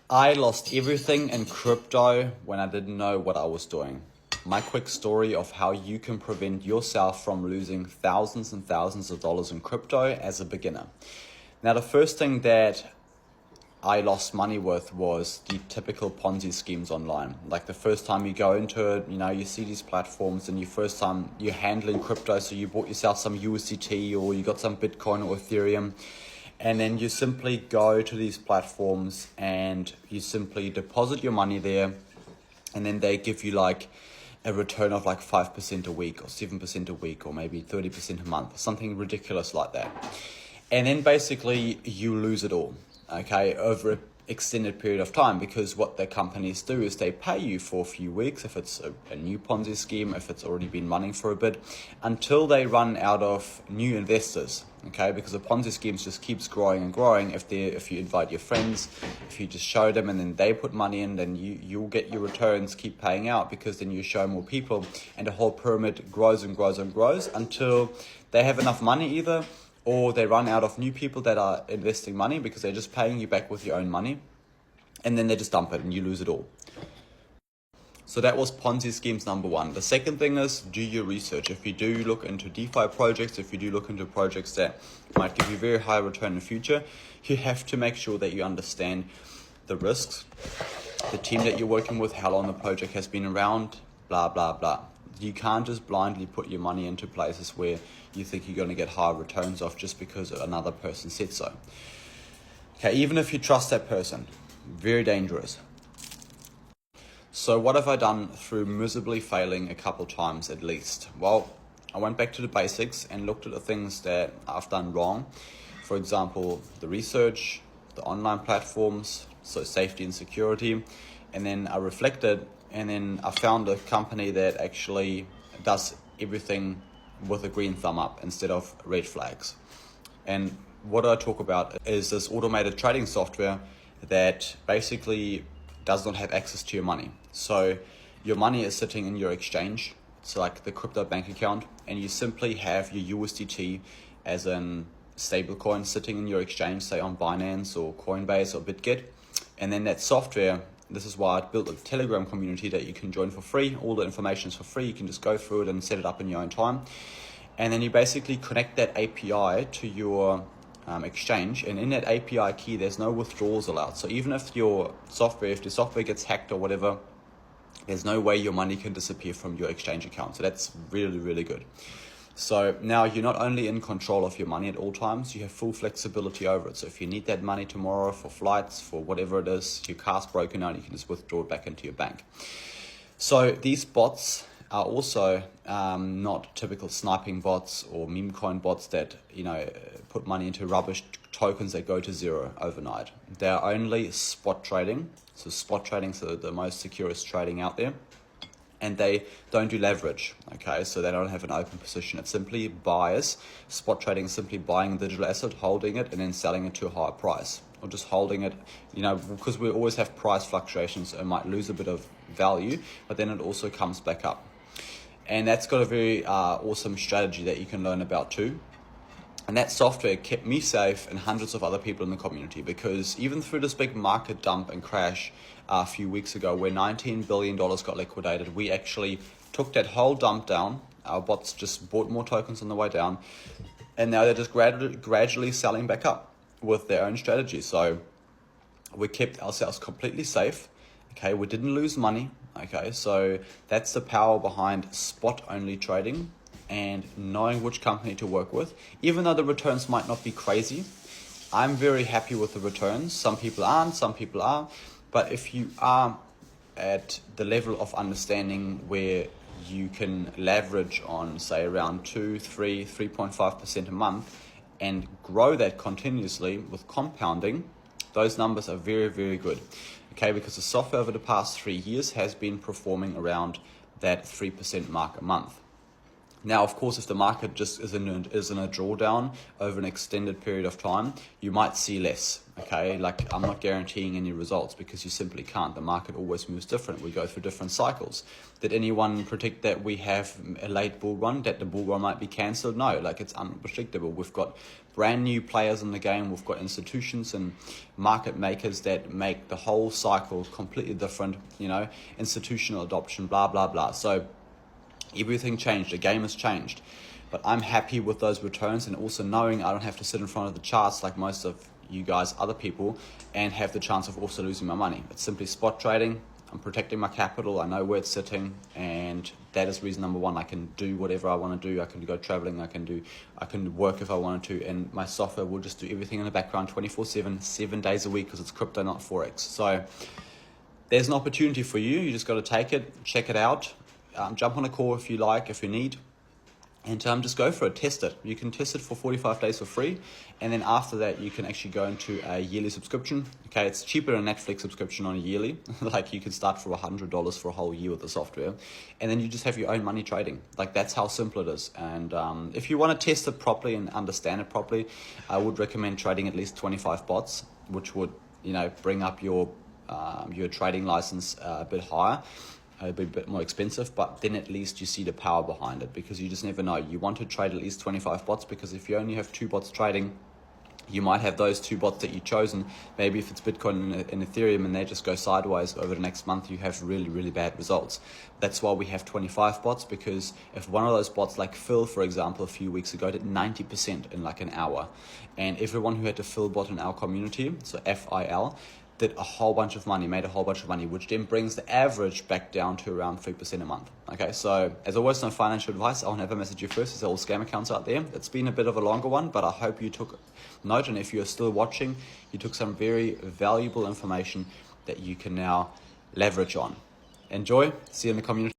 I lost everything in crypto when I didn't know what I was doing. My quick story of how you can prevent yourself from losing thousands and thousands of dollars in crypto as a beginner. Now, the first thing that I lost money with was the typical Ponzi schemes online. Like the first time you go into it, you see these platforms and first time you're handling crypto. So you bought yourself some USDT or you got some Bitcoin or Ethereum. And then you simply go to these platforms and you simply deposit your money there. And then they give you like a return of like 5% a week or 7% a week or maybe 30% a month, something ridiculous like that. And then basically you lose it all, okay, over an extended period of time, because what the companies do is they pay you for a few weeks, if it's a new Ponzi scheme, if it's already been running for a bit, until they run out of new investors, okay, because the Ponzi schemes just keeps growing and growing. If you invite your friends, if you just show them and then they put money in, then you'll get your returns keep paying out, because then you show more people and the whole pyramid grows and grows and grows until they have enough money either, or they run out of new people that are investing money because they're just paying you back with your own money, and then they just dump it and you lose it all. So that was Ponzi schemes number one. The second thing is, do your research. If you do look into DeFi projects, if you do look into projects that might give you very high return in the future, you have to make sure that you understand the risks, the team that you're working with, how long the project has been around, blah, blah, blah. You can't just blindly put your money into places where you think you're going to get high returns off just because another person said so. Okay, even if you trust that person, very dangerous. So what have I done through miserably failing a couple times at least? Well, I went back to the basics and looked at the things that I've done wrong. For example, the research, the online platforms, so safety and security. And then I reflected, and then I found a company that actually does everything with a green thumb up instead of red flags. And what I talk about is this automated trading software that basically does not have access to your money. So your money is sitting in your exchange. It's like the crypto bank account, and you simply have your USDT as a stablecoin sitting in your exchange, say on Binance or Coinbase or BitGet. And then that software, this is why I built a Telegram community that you can join for free. All the information is for free. You can just go through it and set it up in your own time. And then you basically connect that API to your exchange, and in that API key, there's no withdrawals allowed. So even if the software gets hacked or whatever, there's no way your money can disappear from your exchange account. So that's really, really good. So now you're not only in control of your money at all times, you have full flexibility over it. So if you need that money tomorrow for flights, for whatever it is, your car's broken out, you can just withdraw it back into your bank. So these bots are also not typical sniping bots or meme coin bots that put money into rubbish tokens that go to zero overnight. They are only spot trading. So spot trading is the most securest trading out there. And they don't do leverage, okay? So they don't have an open position. It's simply buyers. Spot trading is simply buying a digital asset, holding it, and then selling it to a higher price. Or just holding it, because we always have price fluctuations, it might lose a bit of value, but then it also comes back up. And that's got a very awesome strategy that you can learn about too. And that software kept me safe and hundreds of other people in the community, because even through this big market dump and crash a few weeks ago where $19 billion got liquidated, we actually took that whole dump down. Our bots just bought more tokens on the way down, and now they're just gradually selling back up with their own strategy. So we kept ourselves completely safe. Okay, we didn't lose money. Okay, so that's the power behind spot only trading and knowing which company to work with. Even though the returns might not be crazy, I'm very happy with the returns. Some people aren't, some people are. But if you are at the level of understanding where you can leverage on, say, around 3.5% a month and grow that continuously with compounding, those numbers are very, very good. Okay, because the software over the past 3 years has been performing around that 3% mark a month. Now, of course, if the market just is in a drawdown over an extended period of time, you might see less. Okay, like I'm not guaranteeing any results because you simply can't. The market always moves different. We go through different cycles. Did anyone predict that we have a late bull run, that the bull run might be cancelled? No, like it's unpredictable. We've got brand new players in the game. We've got institutions and market makers that make the whole cycle completely different, you know, institutional adoption, blah, blah, blah. So everything changed. The game has changed. But I'm happy with those returns, and also knowing I don't have to sit in front of the charts like most of you guys, other people, and have the chance of also losing my money. It's simply spot trading. I'm protecting my capital. I know where it's sitting, and that is reason number one. I can do whatever I want to do. I can go traveling. I can work if I wanted to, and my software will just do everything in the background 24/7, 7 days a week, because it's crypto, not Forex. So there's an opportunity for you. You just got to take it, check it out. Jump on a call if you like, if you need, and just go for it. Test it. You can test it for 45 days for free, and then after that you can actually go into a yearly subscription. Okay, it's cheaper than a Netflix subscription on a yearly. Like you can start for $100 for a whole year with the software, and then you just have your own money trading. Like that's how simple it is. And if you want to test it properly and understand it properly, I would recommend trading at least 25 bots, which would, you know, bring up your trading license a bit higher. It'll be a bit more expensive, but then at least you see the power behind it, because you just never know. You want to trade at least 25 bots, because if you only have 2 bots trading, you might have those 2 bots that you've chosen. Maybe if it's Bitcoin and Ethereum and they just go sideways over the next month, you have really, really bad results. That's why we have 25 bots, because if one of those bots, like Phil, for example, a few weeks ago, did 90% in like an hour, and everyone who had a Phil bot in our community, so FIL, did a whole bunch of money, made a whole bunch of money, which then brings the average back down to around 3% a month. Okay, so as always, no financial advice. I'll never message you first. There's all scam accounts out there. It's been a bit of a longer one, but I hope you took note, and if you're still watching, you took some very valuable information that you can now leverage on. Enjoy. See you in the community.